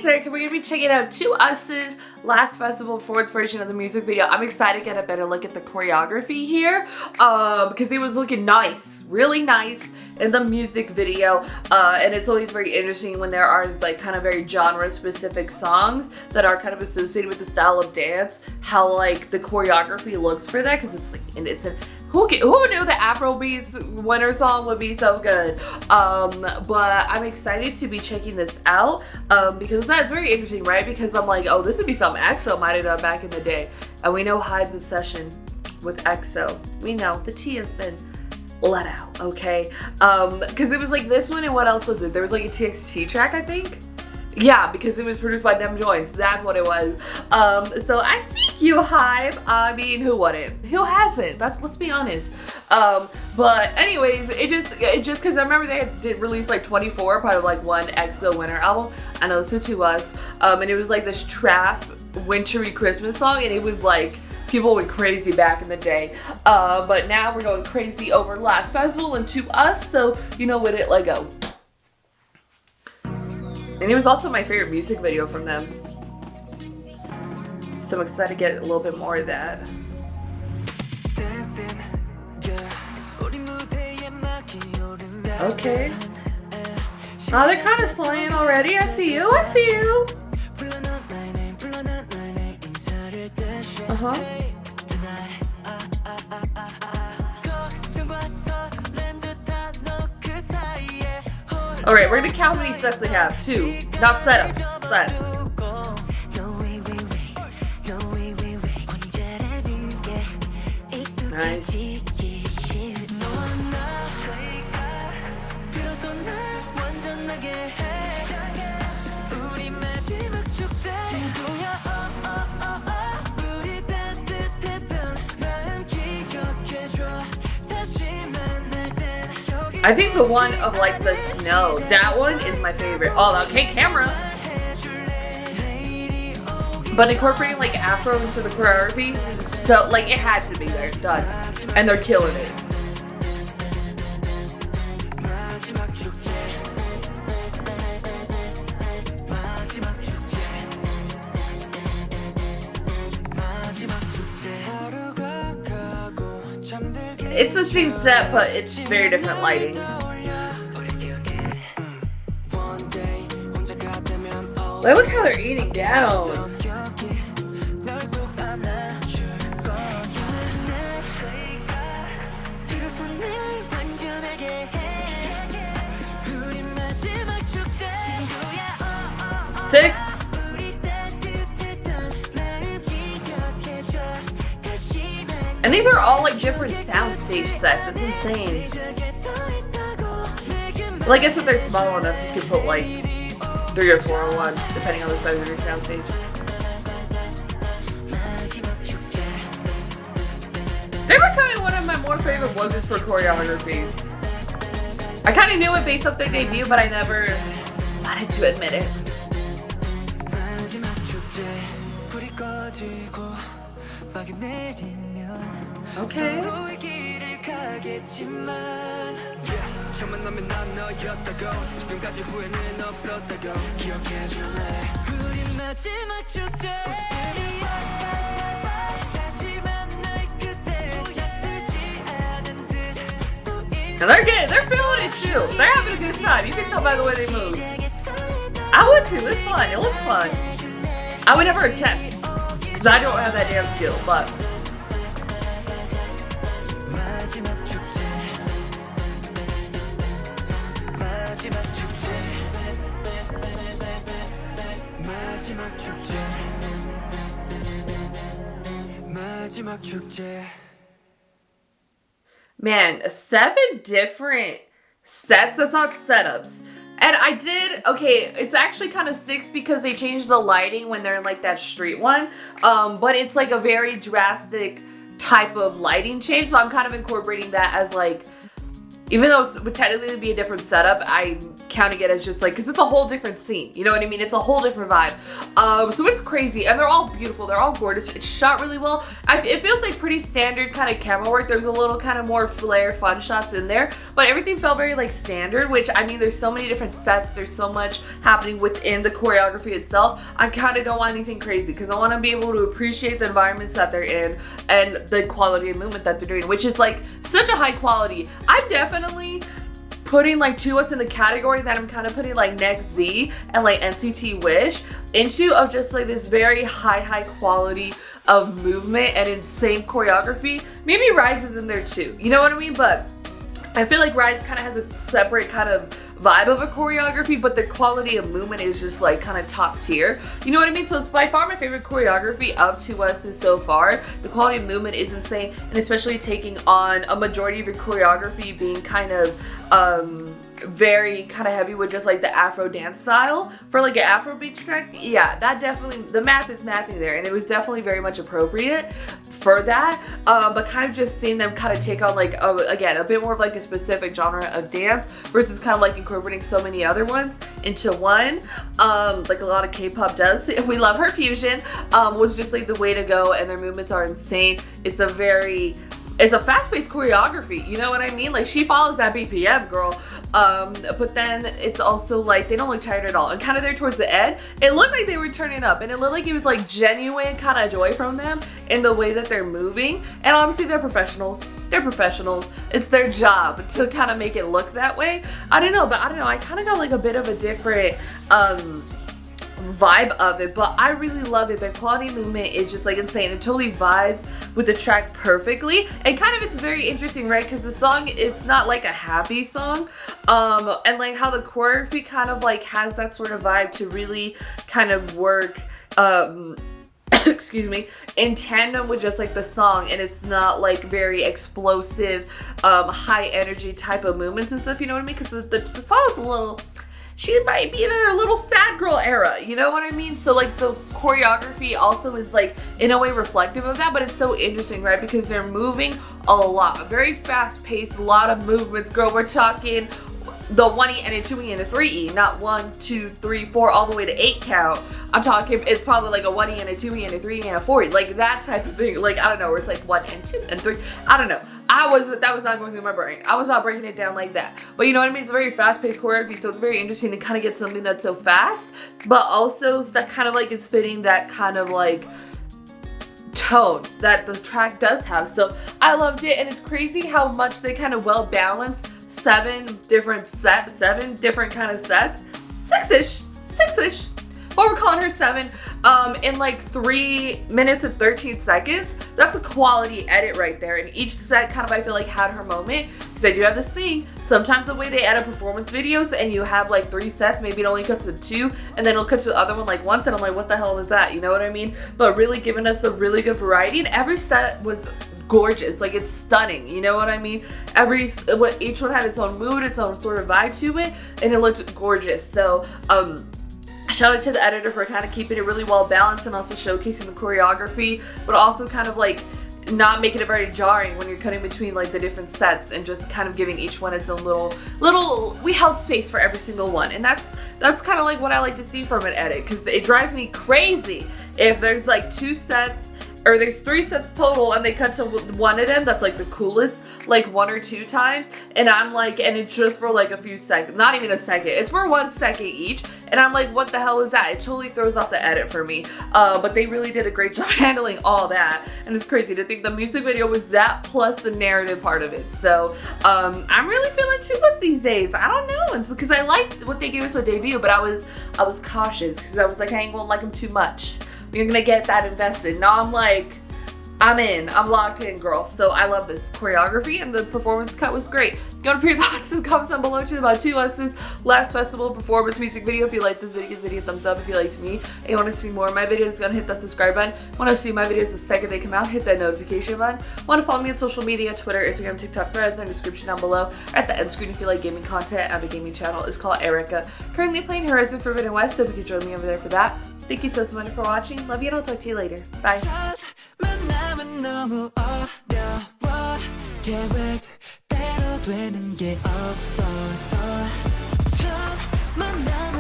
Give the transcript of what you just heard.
Erika. We're going to be checking out TWS's last festival performance version of the music video. I'm excited to get a better look at the choreography here because it was looking nice, really nice in the music video. And it's always very interesting when there are like kind of very genre specific songs that are kind of associated with the style of dance, how like the choreography looks for that, because it's like, and it's who knew the Afrobeats winter song would be so good? But I'm excited to be checking this out because that's very interesting, right? Because I'm like, oh, this would be something EXO might have done back in the day. And we know Hybe's obsession with EXO. We know the tea has been let out, okay? Because it was like this one, and what else was it? There was like a TXT track, I think? Yeah, because it was produced by Dem Joints. That's what it was. So I see you, Hybe. I mean, who wouldn't? Who hasn't? Let's be honest. But anyways, it just because I remember they did release like 24, part of like one EXO winter album. I know, so to us. And it was like this trap wintry Christmas song, and it was like people went crazy back in the day. But now we're going crazy over last festival and to us. So you know what it let go. And it was also my favorite music video from them. So I'm excited to get a little bit more of that. Okay. Oh, they're kind of slaying already. I see you. I see you. Uh-huh. Alright, we're gonna count how many sets they have. 2. Not setups, sets. Nice. I think the one of like the snow, that one is my favorite. Oh, okay, camera. But incorporating like Afro into the choreography, so like it had to be there, done. And they're killing it. It's the same set, but it's very different lighting. Like, look how they're eating down. Six. And these are all like different soundstage sets. It's insane. Well, I guess if they're small enough, you could put like 3 or 4 on one, depending on the size of your soundstage. They were kind of one of my more favorite ones for choreography. I kind of knew it based off their debut, but I never wanted to admit it. Okay. And they're feeling it too. They're having a good time. You can tell by the way they move. I would too. It's fun. It looks fun. I would never attempt because I don't have that dance skill, but. Man, 7 different sets. That's not setups. And I did, okay, it's actually kind of 6 because they changed the lighting when they're in like that street one. But it's like a very drastic type of lighting change. So I'm kind of incorporating that as like, even though it would technically be a different setup, I'm counting it as just like, because it's a whole different scene, you know what I mean? It's a whole different vibe. So it's crazy, and they're all beautiful, they're all gorgeous. It's shot really well. It feels like pretty standard kind of camera work. There's a little kind of more flair, fun shots in there, but everything felt very like standard, which I mean, there's so many different sets, there's so much happening within the choreography itself. I kind of don't want anything crazy because I want to be able to appreciate the environments that they're in and the quality of movement that they're doing, which is like such a high quality. I'm definitely putting like TWS in the category that I'm kind of putting like Next Z and like NCT Wish into, of just like this very high quality of movement and insane choreography. Maybe Rise is in there too, you know what I mean? But I feel like Rise kind of has a separate kind of vibe of a choreography, but the quality of movement is just like kind of top tier, you know what I mean? So it's by far my favorite choreography of TWS so far. The quality of movement is insane, and especially taking on a majority of your choreography being kind of very kind of heavy with just like the Afro dance style for like an Afro beach track. Yeah, that definitely, the math is mathing there, and it was definitely very much appropriate for that. But kind of just seeing them kind of take on like again a bit more of like a specific genre of dance versus kind of like incorporating so many other ones into one, like a lot of K-pop does. We love her fusion, was just like the way to go, and their movements are insane. It's a fast-paced choreography, you know what I mean? Like, she follows that BPM, girl. But then it's also like, they don't look tired at all. And kind of there towards the end, it looked like they were turning up, and it looked like it was like genuine kind of joy from them in the way that they're moving. And obviously they're professionals. They're professionals. It's their job to kind of make it look that way. I don't know, I kind of got like a bit of a different, vibe of it, but I really love it. The quality movement is just like insane. It totally vibes with the track perfectly, and kind of it's very interesting, right? Because the song, it's not like a happy song, and like how the choreography kind of like has that sort of vibe to really kind of work excuse me, in tandem with just like the song, and it's not like very explosive, high energy type of movements and stuff, you know what I mean? Because the song's a little, she might be in her little sad girl era, you know what I mean? So like the choreography also is like in a way reflective of that, but it's so interesting, right? Because they're moving a lot, very fast paced, a lot of movements, girl. We're talking the 1E and a 2E and a 3E, not 1, 2, 3, 4, all the way to 8 count. I'm talking, it's probably like a 1E and a 2E and a 3E and a 4E, like that type of thing. Like, I don't know, where it's like 1 and 2 and 3. I don't know. That was not going through my brain. I was not breaking it down like that. But you know what I mean? It's a very fast-paced choreography, so it's very interesting to kind of get something that's so fast, but also that kind of like is fitting that kind of like tone that the track does have. So I loved it, and it's crazy how much they kind of well balanced 7 different kind of sets, six-ish, but we're calling her 7, in like 3 minutes and 13 seconds. That's a quality edit right there, and each set kind of, I feel like, had her moment, because I do have this thing, sometimes the way they edit performance videos and you have like 3 sets, maybe it only cuts to 2, and then it'll cut to the other one like once, and I'm like, what the hell was that, you know what I mean? But really giving us a really good variety, and every set was gorgeous, like it's stunning, you know what I mean? Each one had its own mood, its own sort of vibe to it, and it looked gorgeous. So shout out to the editor for kind of keeping it really well balanced and also showcasing the choreography, but also kind of like not making it very jarring when you're cutting between like the different sets, and just kind of giving each one its own little we held space for every single one. And that's kind of like what I like to see from an edit, because it drives me crazy if there's like 2 sets, or there's 3 sets total, and they cut to one of them that's like the coolest, like 1 or 2 times, and I'm like, and it's just for like a few seconds, not even a second, it's for 1 second each, and I'm like, what the hell is that? It totally throws off the edit for me. But they really did a great job handling all that, and it's crazy to think the music video was that plus the narrative part of it. So I'm really feeling TWS these days. I don't know, and because I liked what they gave us with debut, but I was cautious, because I was like, I ain't gonna like them too much. You're gonna get that invested. Now I'm like, I'm in. I'm locked in, girl. So I love this choreography, and the performance cut was great. Go to put your thoughts in the comments down below about TWS's last festival performance music video. If you like this video, give this video a thumbs up. If you liked me and you want to see more of my videos, go and hit that subscribe button. Want to see my videos the second they come out, hit that notification button. Want to follow me on social media, Twitter, Instagram, TikTok, Threads, in the description down below. Or at the end screen if you like gaming content. I have a gaming channel. It's called Erika. Currently playing Horizon Forbidden West, so you can join me over there for that. Thank you so much for watching. Love you, and I'll talk to you later. Bye. 너무 어려워 계획대로 되는 게 없어서 만남이